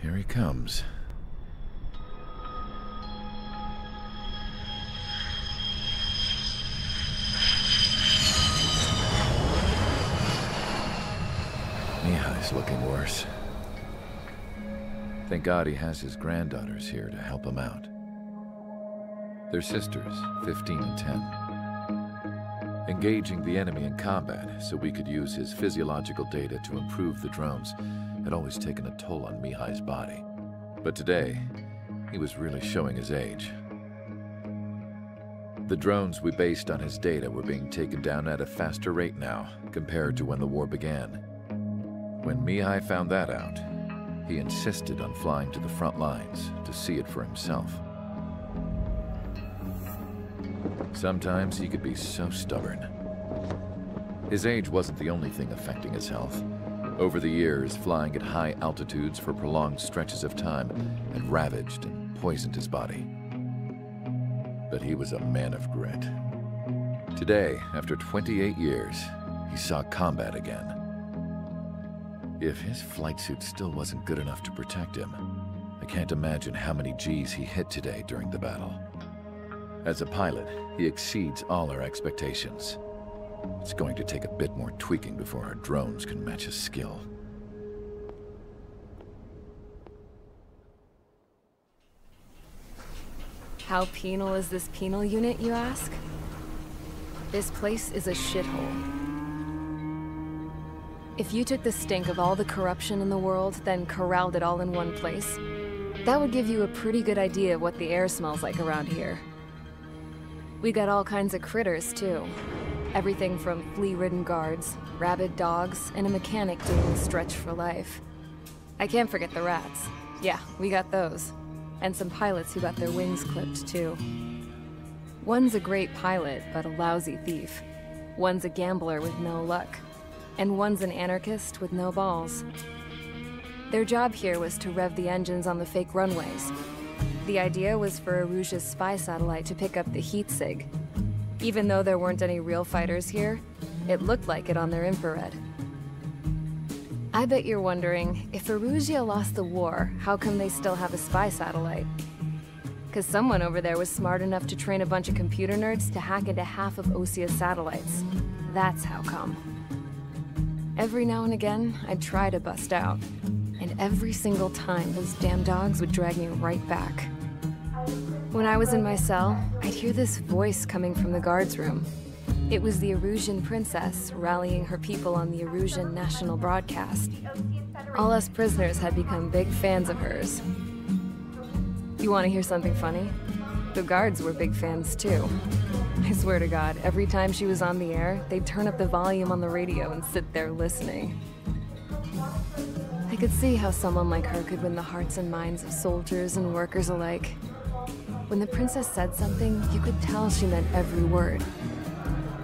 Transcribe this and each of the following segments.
Here he comes. Mihai's looking worse. Thank God he has his granddaughters here to help him out. They're sisters, 15 and 10. Engaging the enemy in combat so we could use his physiological data to improve the drones had always taken a toll on Mihai's body. But today, he was really showing his age. The drones we based on his data were being taken down at a faster rate now compared to when the war began. When Mihai found that out, he insisted on flying to the front lines to see it for himself. Sometimes he could be so stubborn. His age wasn't the only thing affecting his health. Over the years, flying at high altitudes for prolonged stretches of time had ravaged and poisoned his body. But he was a man of grit. Today, after 28 years, he saw combat again. If his flight suit still wasn't good enough to protect him, I can't imagine how many G's he hit today during the battle. As a pilot, he exceeds all our expectations. It's going to take a bit more tweaking before our drones can match his skill. How penal is this penal unit, you ask? This place is a shithole. If you took the stink of all the corruption in the world, then corralled it all in one place, that would give you a pretty good idea of what the air smells like around here. We got all kinds of critters, too. Everything from flea-ridden guards, rabid dogs, and a mechanic doing a stretch for life. I can't forget the rats. Yeah, we got those. And some pilots who got their wings clipped, too. One's a great pilot, but a lousy thief. One's a gambler with no luck. And one's an anarchist with no balls. Their job here was to rev the engines on the fake runways. The idea was for Aruja's spy satellite to pick up the heat sig. Even though there weren't any real fighters here, it looked like it on their infrared. I bet you're wondering, if Aruja lost the war, how come they still have a spy satellite? 'Cause someone over there was smart enough to train a bunch of computer nerds to hack into half of Osia's satellites. That's how come. Every now and again, I'd try to bust out. And every single time, those damn dogs would drag me right back. When I was in my cell, I'd hear this voice coming from the guards room. It was the Erusian princess rallying her people on the Erusian national broadcast. All us prisoners had become big fans of hers. You want to hear something funny? The guards were big fans too. I swear to God, every time she was on the air, they'd turn up the volume on the radio and sit there listening. I could see how someone like her could win the hearts and minds of soldiers and workers alike. When the princess said something, you could tell she meant every word.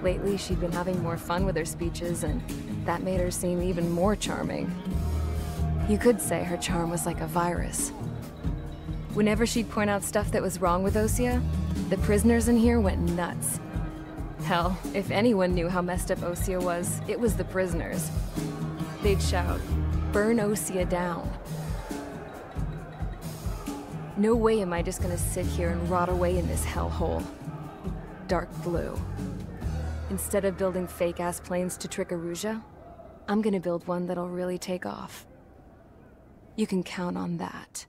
Lately, she'd been having more fun with her speeches, and that made her seem even more charming. You could say her charm was like a virus. Whenever she'd point out stuff that was wrong with Osia, the prisoners in here went nuts. Hell, if anyone knew how messed up Osia was, it was the prisoners. They'd shout, "Burn Osia down." No way am I just gonna sit here and rot away in this hellhole. Dark blue. Instead of building fake-ass planes to trick Aruja, I'm gonna build one that'll really take off. You can count on that.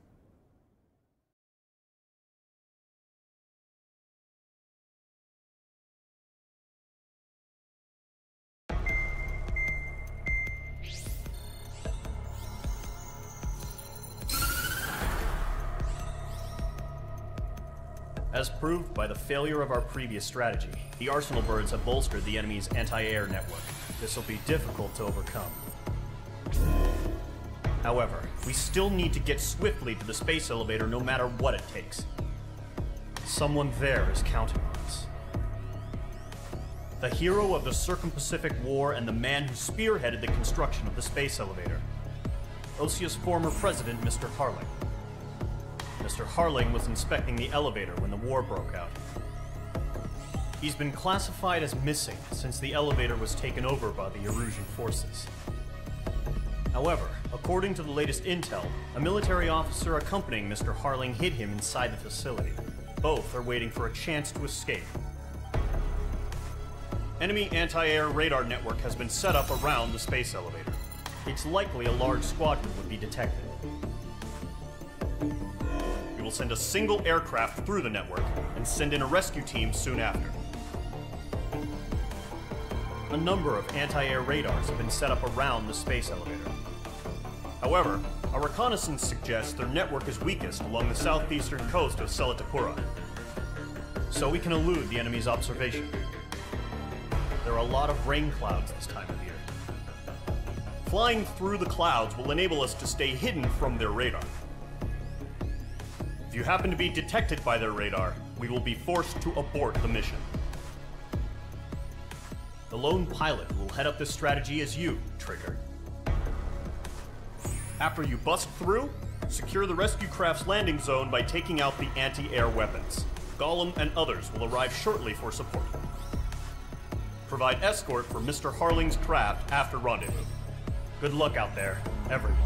As proved by the failure of our previous strategy, the Arsenal birds have bolstered the enemy's anti-air network. This will be difficult to overcome. However, we still need to get swiftly to the space elevator no matter what it takes. Someone there is counting on us. The hero of the Circum-Pacific War and the man who spearheaded the construction of the space elevator. Osia's former president, Mr. Harling. Mr. Harling was inspecting the elevator when the war broke out. He's been classified as missing since the elevator was taken over by the Erusian forces. However, according to the latest intel, a military officer accompanying Mr. Harling hid him inside the facility. Both are waiting for a chance to escape. Enemy anti-air radar network has been set up around the space elevator. It's likely a large squadron would be detected. We will send a single aircraft through the network and send in a rescue team soon after. A number of anti-air radars have been set up around the space elevator. However, our reconnaissance suggests their network is weakest along the southeastern coast of Selatapura, so we can elude the enemy's observation. There are a lot of rain clouds this time of year. Flying through the clouds will enable us to stay hidden from their radar. If you happen to be detected by their radar, we will be forced to abort the mission. The lone pilot who will head up this strategy is you, Trigger. After you bust through, secure the rescue craft's landing zone by taking out the anti-air weapons. Gollum and others will arrive shortly for support. Provide escort for Mr. Harling's craft after rendezvous. Good luck out there, everyone.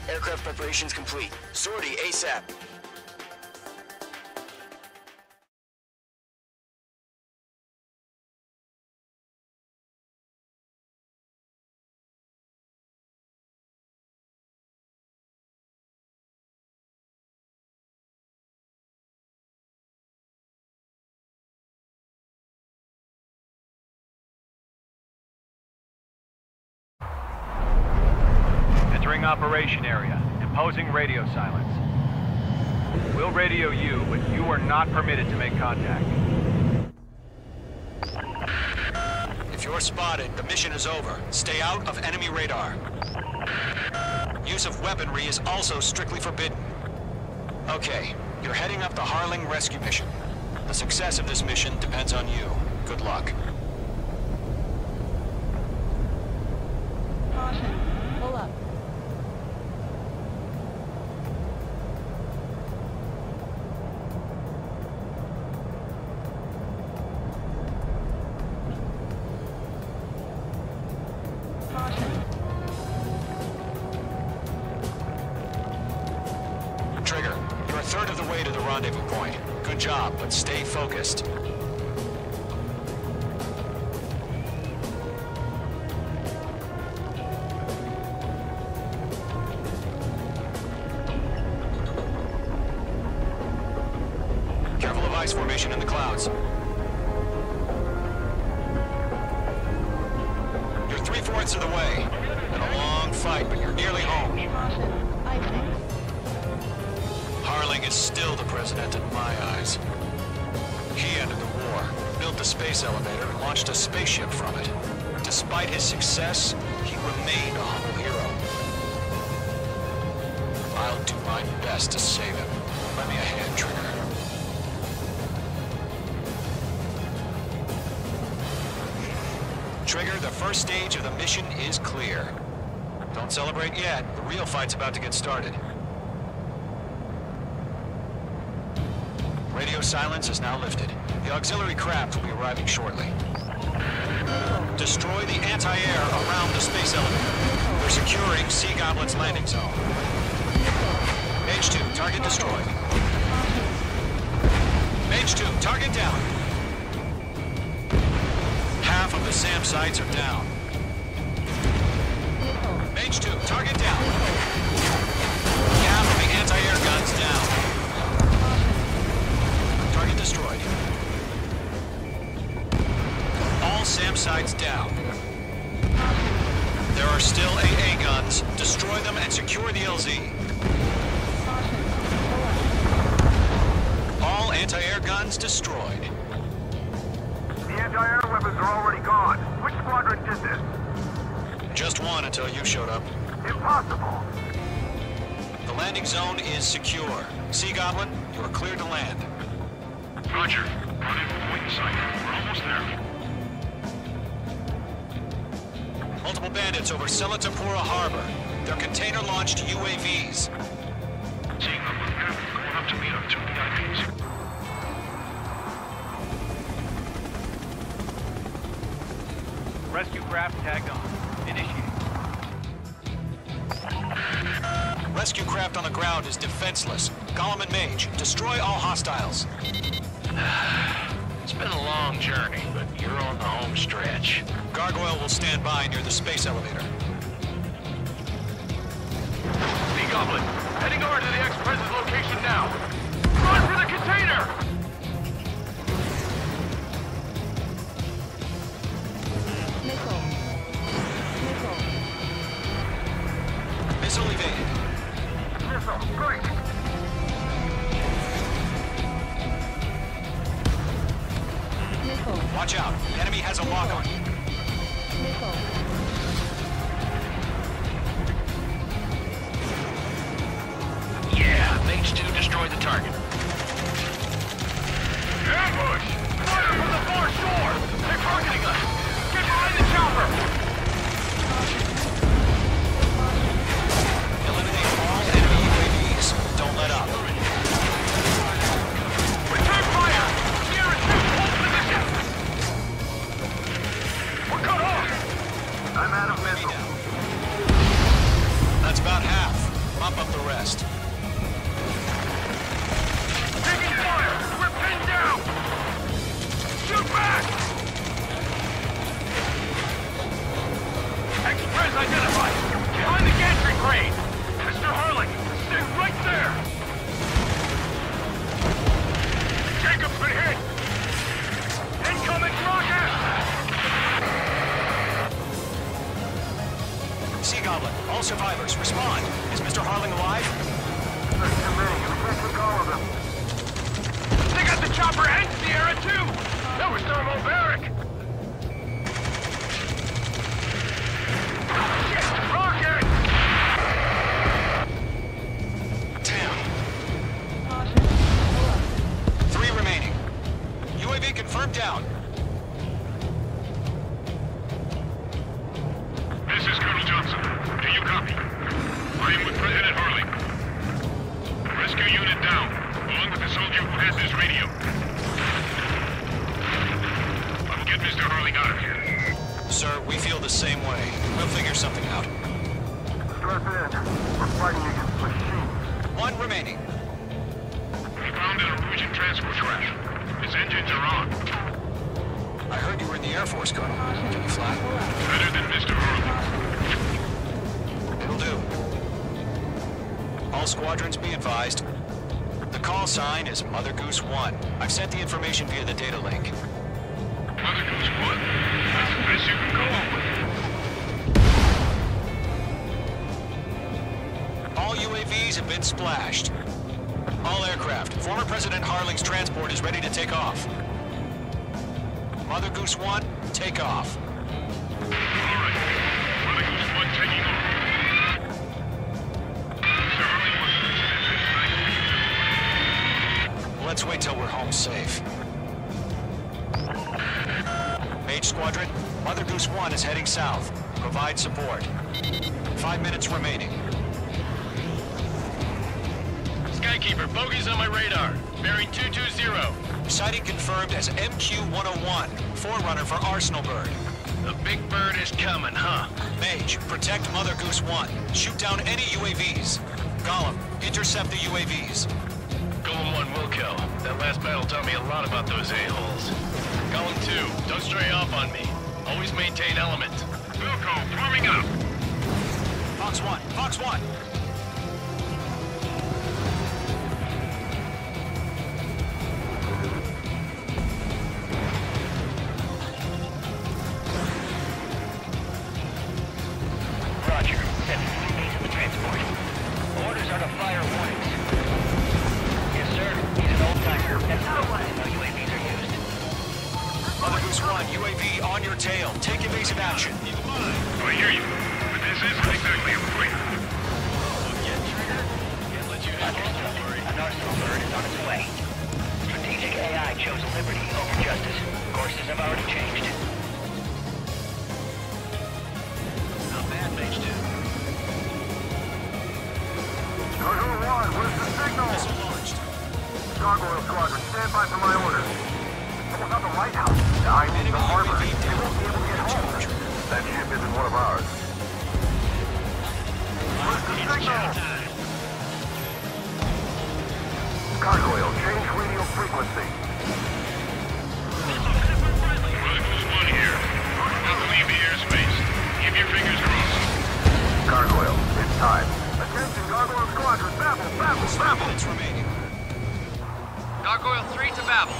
Aircraft preparations complete. Sortie ASAP. Entering operation area. Imposing radio silence. We'll radio you, but you are not permitted to make contact. If you're spotted, the mission is over. Stay out of enemy radar. Use of weaponry is also strictly forbidden. Okay, you're heading up the Harling rescue mission. The success of this mission depends on you. Good luck. Caution. Pull up. Trigger, you're a third of the way to the rendezvous point. Good job, but stay focused. Careful of ice formation in the clouds. You're 3/4 of the way. Been a long fight, but you're nearly home. Caution. Icing. Harling is still the president in my eyes. He ended the war, built the space elevator, and launched a spaceship from it. Despite his success, he remained a humble hero. I'll do my best to save him. Lend me a hand, Trigger. Trigger, the first stage of the mission is clear. Don't celebrate yet. The real fight's about to get started. Radio silence is now lifted. The auxiliary craft will be arriving shortly. Destroy the anti-air around the space elevator. We're securing Sea Goblin's landing zone. Mage 2, target destroyed. Mage 2, target down. Half of the SAM sites are down. Mage 2, target down. Half of the anti-air guns down. Target destroyed. All SAM sites down. There are still AA guns. Destroy them and secure the LZ. All anti-air guns destroyed. The anti-air weapons are already gone. Which squadron did this? Just one until you showed up. Impossible. The landing zone is secure. Sea Goblin, you are cleared to land. Roger. Rendezvous point in sight. We're almost there. Multiple bandits over Selatapura Harbor. They're container-launched UAVs. Seeing them on map, going up to meet our two VIPs. Rescue craft tagged on. Initiate. Rescue craft on the ground is defenseless. Gollum and Mage, destroy all hostiles. It's been a long journey, but you're on the home stretch. Gargoyle will stand by near the space elevator. Sea Goblin, heading over to the ex-president's location now. Run for the container! Missile. Missile evaded. Missile, great! Missile. Watch out. The enemy has a lock on you. Missile. Yeah, Mage 2 destroyed the target. Ambush! Fire from the far shore! They're targeting us! Get behind the chopper! Eliminate all enemy UAVs. Don't let up. Return fire! Sierra 2, hold position! We're cut off! I'm out of missile. That's about half. Bump up the rest. Taking fire! We're pinned down! Shoot back! Express identified! Behind the gantry crane! Mr. Harling, stay right there! Jacob's been hit! Incoming rocket! Sea Goblin, all survivors, respond. Is Mr. Harling alive? There's too many. We can't take all of them. They got the chopper and Sierra too! That was thermobaric! Shit! Rocket! Damn. Caution. Pull up. 3 remaining. UAV confirmed down. This is Colonel Johnson. Do you copy? I am with President Harling. Rescue unit down, along with the soldier who has this radio. I will get Mr. Harling out of here. Sir, we feel the same way. We'll figure something out. Stress in. We're fighting against machines. 1 remaining. We found an Norwegian transport crash. Its engines are on. I heard you were in the Air Force, Colonel. Can you fly? Better than Mr. Harling. It'll do. All squadrons be advised. The call sign is Mother Goose 1. I've sent the information via the data link. Mother Goose 1. That's the best you can go on with. All UAVs have been splashed. All aircraft. Former President Harling's transport is ready to take off. Mother Goose 1, take off. All right. Mother Goose 1 taking off. Mr. Harling wants to Let's wait till we're home safe. Mage Squadron, Mother Goose 1 is heading south. Provide support. 5 minutes remaining. Skykeeper, bogeys on my radar. Bearing 220. Sighting confirmed as MQ-101, forerunner for Arsenal Bird. The big bird is coming, huh? Mage, protect Mother Goose 1. Shoot down any UAVs. Gollum, intercept the UAVs. Golem 1 will kill. That last battle taught me a lot about those a-holes. Golem 2, don't stray off on me. Always maintain element. Wilco, forming up. Fox 1, Fox 1. Roger. Set 3 days of the transport. Orders are to fire warnings. Yes, sir. He's an old-timer. That's how UAVs are used. Mother Goose 1, UAV on your tail. Take evasive action. I hear you, but this isn't exactly a fight. An Arsenal Bird is on its way. Strategic AI chose liberty over justice. Courses have already changed. Not bad, Mage 2. Gargoyle 1, where's the signal? Missile launched. Gargoyle Squadron, stand by for my orders. Almost out the lighthouse. The ID Enemy the harbor. UAV They down. won't be able to get home. That ship isn't one of ours. Where's the signal? Gargoyle, change radio frequency. Rivals 1 here. Not to leave the airspace. Keep your fingers crossed. Gargoyle, it's time. Attention, Gargoyle Squadron, babble, babble, 3 babble. minutes remaining. Gargoyle 3 to Babel.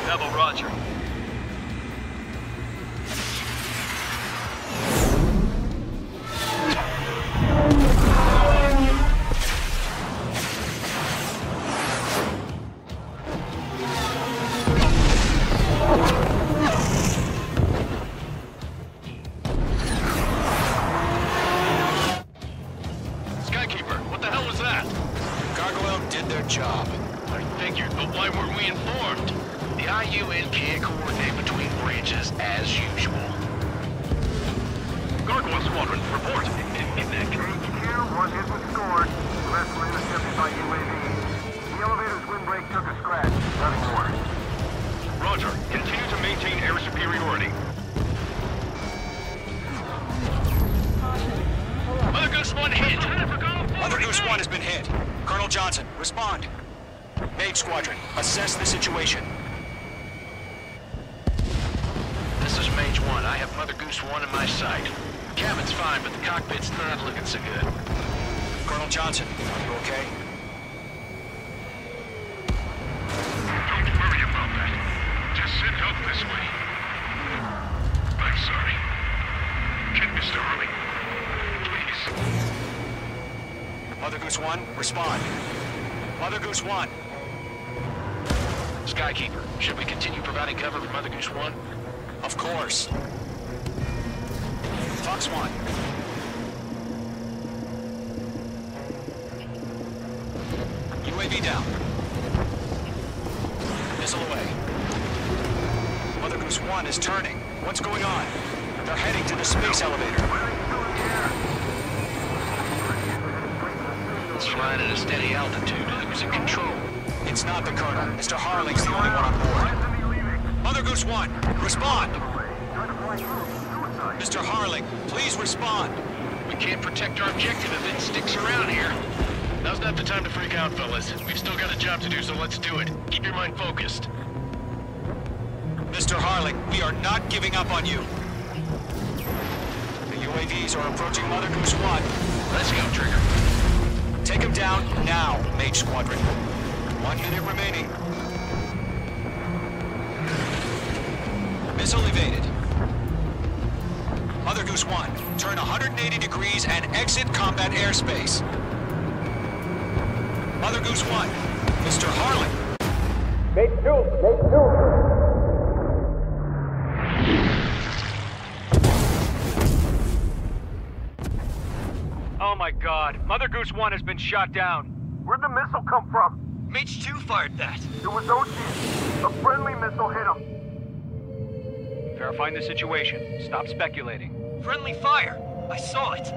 Double Roger. Skykeeper, what the hell was that? Gargoyle did their job. I figured, but why weren't we informed? The IUN can't coordinate between branches as usual. Gargoyle Squadron, report. Connect. HQ, 1 hit was scored. The rest were intercepted by UAV. The elevator's windbreak took a scratch. Nothing more. Roger. Continue to maintain air superiority. Mother Goose 1 hit! Mother Goose 1 has been hit. Colonel Johnson, respond. Mage Squadron, assess the situation. This is Mage 1. I have Mother Goose 1 in my sight. The cabin's fine, but the cockpit's not looking so good. Colonel Johnson, are you okay? Don't worry about that. Just send help this way. I'm sorry. Get Mr. Hurley. Please. Mother Goose 1, respond. Mother Goose 1. Skykeeper, should we continue providing cover for Mother Goose 1? Of course. Fox 1. UAV down. Missile away. Mother Goose 1 is turning. What's going on? They're heading to the space elevator. It's flying at a steady altitude. Who's in control? It's not the Colonel. Mr. Harling's the only one on board. Mother Goose 1, respond! Mr. Harling, please respond. We can't protect our objective if it sticks around here. Now's not the time to freak out, fellas. We've still got a job to do, so let's do it. Keep your mind focused. Mr. Harling, we are not giving up on you. The UAVs are approaching Mother Goose 1. Let's go, Trigger. Take him down now, Mage Squadron. 1 minute remaining. Missile evaded. Mother Goose 1, turn 180 degrees and exit combat airspace. Mother Goose 1, Mr. Harling. Oh my god, Mother Goose 1 has been shot down. Where'd the missile come from? Mage 2 fired that. It was OG. A friendly missile hit him. Verifying the situation. Stop speculating. Friendly fire! I saw it!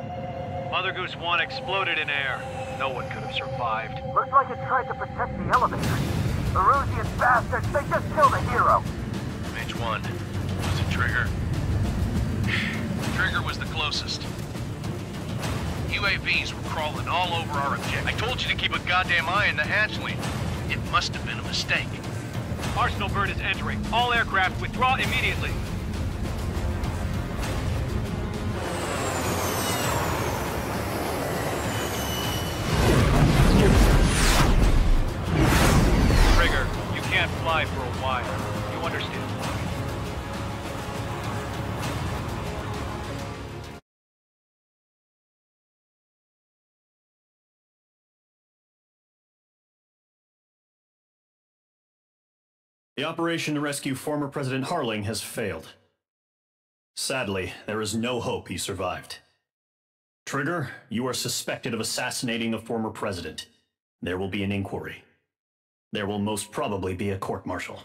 Mother Goose 1 exploded in air. No one could have survived. Looks like it tried to protect the elevator. Erusian bastards, they just killed a hero! Which one? Was it Trigger? Trigger was the closest. UAVs were crawling all over our objective. I told you to keep a goddamn eye on the hatchling. It must have been a mistake. Arsenal bird is entering. All aircraft withdraw immediately. Trigger, you can't fly for a while. You understand? The operation to rescue former President Harling has failed. Sadly, there is no hope he survived. Trigger, you are suspected of assassinating the former president. There will be an inquiry. There will most probably be a court-martial.